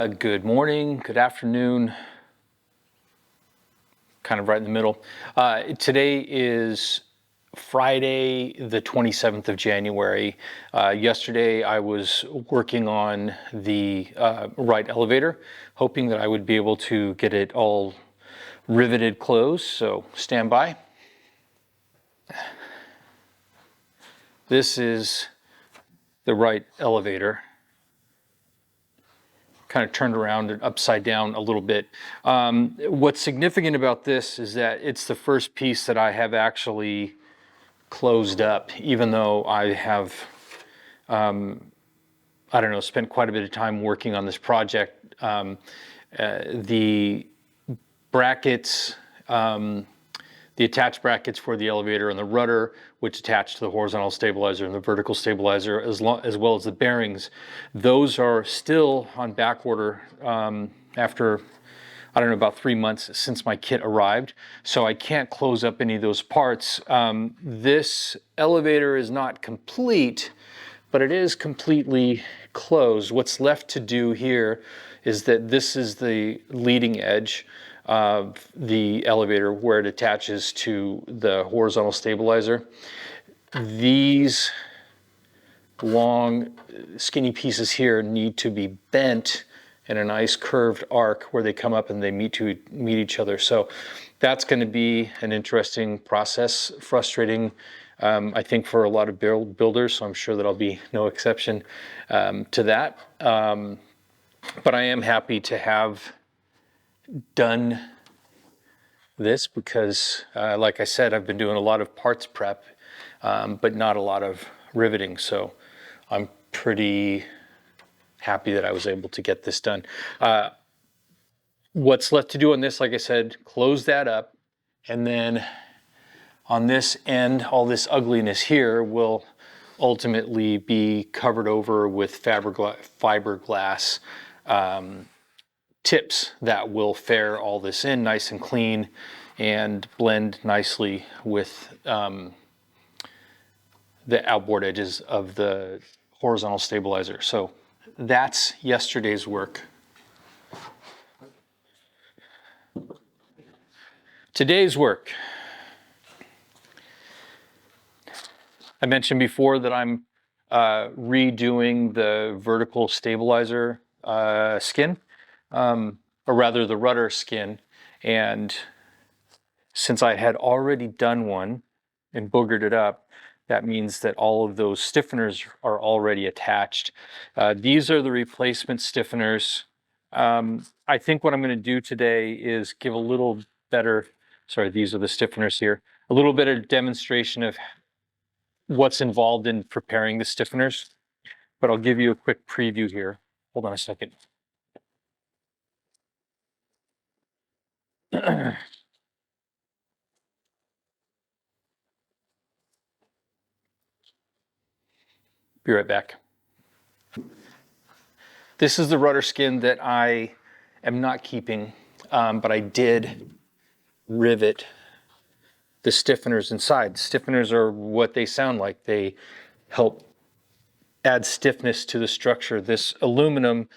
Good morning, good afternoon, kind of right in the middle. Today is Friday, the 27th of January. Yesterday I was working on the right elevator, hoping that I would be able to get it all riveted closed, so stand by. This is the right elevator. Kind of turned around and upside down a little bit. What's significant about this is that it's the first piece that I have actually closed up, even though I have, spent quite a bit of time working on this project. The brackets, the attached brackets for the elevator and the rudder, which attach to the horizontal stabilizer and the vertical stabilizer, as well as the bearings, those are still on back order after, about 3 months since my kit arrived. So I can't close up any of those parts. This elevator is not complete, but it is completely closed. What's left to do here is that this is the leading edge of the elevator where it attaches to the horizontal stabilizer. These long skinny pieces here need to be bent in a nice curved arc where they come up and they meet each other. So that's going to be an interesting process, frustrating, I think, for a lot of builders. So I'm sure that I'll be no exception to that. But I am happy to have done this because, like I said, I've been doing a lot of parts prep, but not a lot of riveting. So I'm pretty happy that I was able to get this done. What's left to do on this, like I said, close that up, and then on this end, all this ugliness here will ultimately be covered over with fiberglass tips that will fare all this in nice and clean and blend nicely with the outboard edges of the horizontal stabilizer. So that's yesterday's work. Today's work. I mentioned before that I'm redoing the vertical stabilizer skin, or rather the rudder skin. And since I had already done one and boogered it up, that means that all of those stiffeners are already attached. These are the replacement stiffeners. I think what I'm going to do today is give a little better, these are the stiffeners here, a little bit of demonstration of what's involved in preparing the stiffeners, but I'll give you a quick preview here. Hold on a second. Be right back. This is the rudder skin that I am not keeping, but I did rivet the stiffeners inside. Stiffeners are what they sound like. They help add stiffness to the structure. This aluminum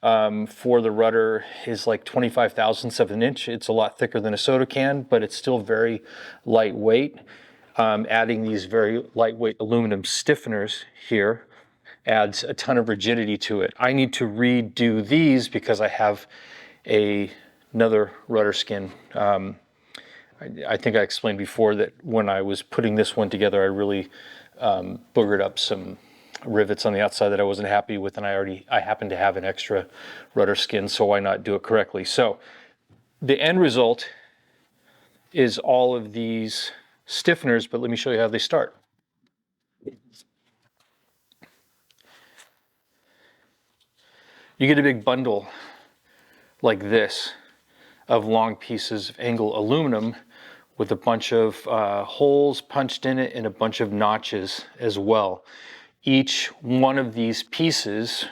for the rudder is like 25 thousandths of an inch. It's a lot thicker than a soda can, but it's still very lightweight. Adding these very lightweight aluminum stiffeners here adds a ton of rigidity to it. I need to redo these because I have another rudder skin. I think I explained before that when I was putting this one together, I really boogered up some rivets on the outside that I wasn't happy with, and I happen to have an extra rudder skin, so why not do it correctly? So the end result is all of these stiffeners, but let me show you how they start. You get a big bundle like this of long pieces of angle aluminum with a bunch of holes punched in it and a bunch of notches as well. Each one of these pieces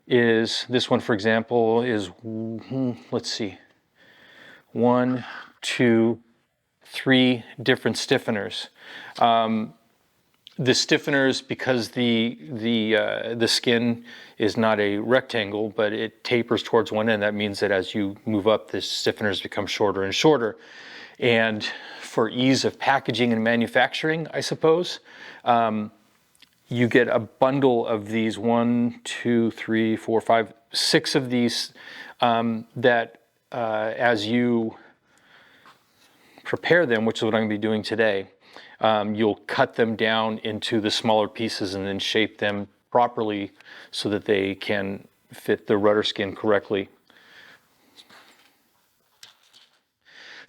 is, this one for example is, let's see, 1, 2, 3 different stiffeners. the stiffeners, because the skin is not a rectangle, but it tapers towards one end. That means that as you move up, the stiffeners become shorter and shorter. And for ease of packaging and manufacturing, I suppose, you get a bundle of these, 1, 2, 3, 4, 5, 6 of these that as you prepare them, which is what I'm going to be doing today, you'll cut them down into the smaller pieces and then shape them properly so that they can fit the rudder skin correctly.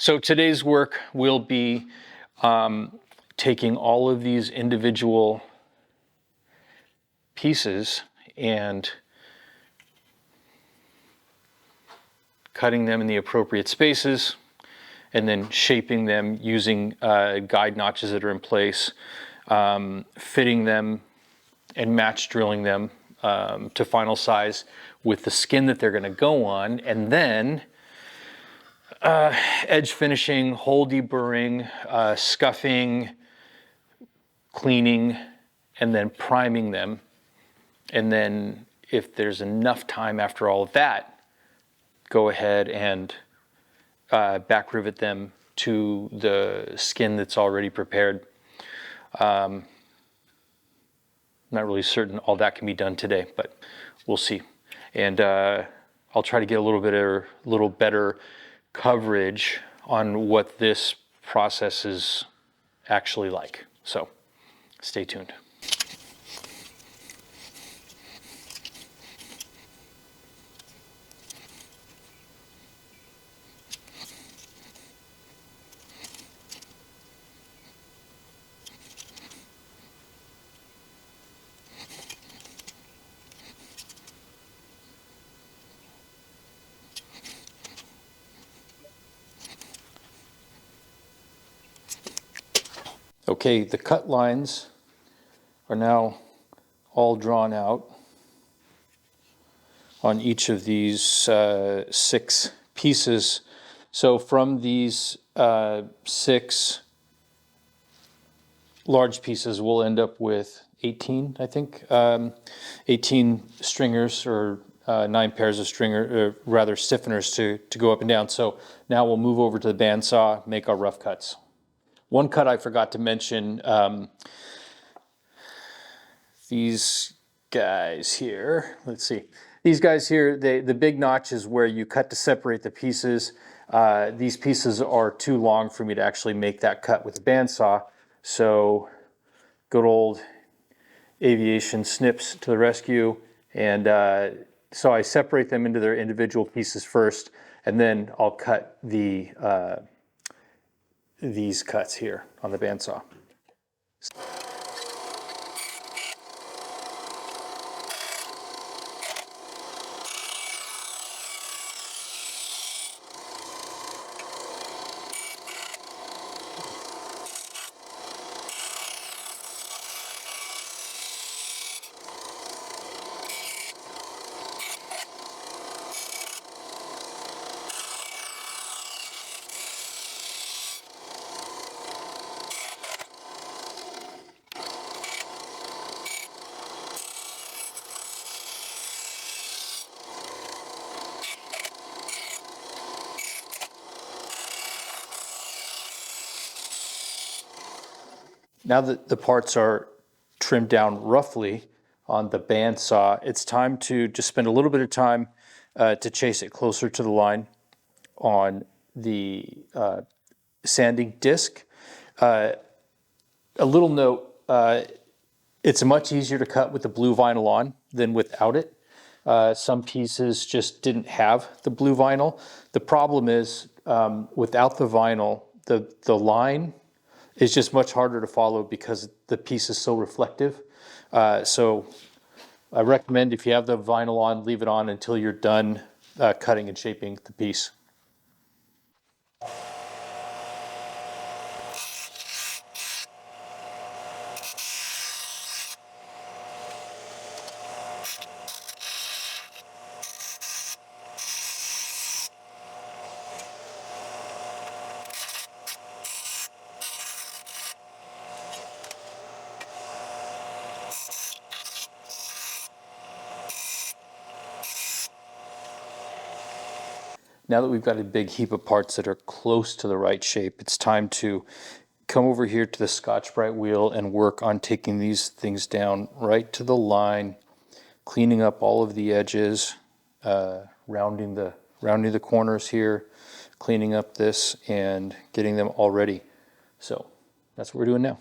So today's work will be taking all of these individual pieces and cutting them in the appropriate spaces, and then shaping them using guide notches that are in place, fitting them and match drilling them to final size with the skin that they're going to go on, and then edge finishing, hole deburring, scuffing, cleaning, and then priming them. And then if there's enough time after all of that, go ahead and back rivet them to the skin that's already prepared. Not really certain all that can be done today, but we'll see. And I'll try to get a little better coverage on what this process is actually like. So stay tuned. Okay, the cut lines are now all drawn out on each of these 6 pieces. So from these 6 large pieces, we'll end up with 18, I think, 18 stringers or 9 pairs of stiffeners to go up and down. So now we'll move over to the bandsaw, make our rough cuts. One cut I forgot to mention, these guys here, let's see. These guys here, the big notch is where you cut to separate the pieces. These pieces are too long for me to actually make that cut with a bandsaw. So good old aviation snips to the rescue. And so I separate them into their individual pieces first, and then I'll cut these cuts here on the bandsaw. Now that the parts are trimmed down roughly on the bandsaw, it's time to just spend a little bit of time to chase it closer to the line on the sanding disc. A little note, it's much easier to cut with the blue vinyl on than without it. Some pieces just didn't have the blue vinyl. The problem is without the vinyl, the line is just much harder to follow because the piece is so reflective. So I recommend if you have the vinyl on, leave it on until you're done cutting and shaping the piece. Now that we've got a big heap of parts that are close to the right shape, it's time to come over here to the Scotch-Brite wheel and work on taking these things down right to the line, cleaning up all of the edges, rounding the corners here, cleaning up this, and getting them all ready. So that's what we're doing now.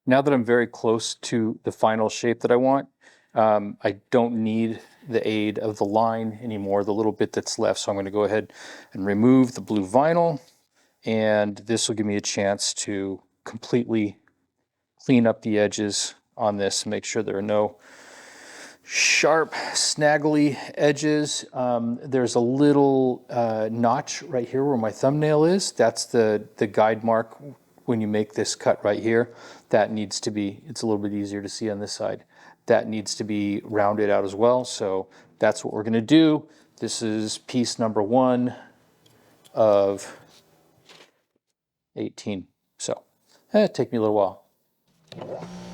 Now that I'm very close to the final shape that I want, I don't need the aid of the line anymore, the little bit that's left. So I'm going to go ahead and remove the blue vinyl, and this will give me a chance to completely clean up the edges on this, make sure there are no sharp, snaggly edges. There's a little notch right here where my thumbnail is. That's the guide mark when you make this cut right here. That needs to be, it's a little bit easier to see on this side. That needs to be rounded out as well. So that's what we're going to do. This is piece number 1 of 18. So it'll take me a little while.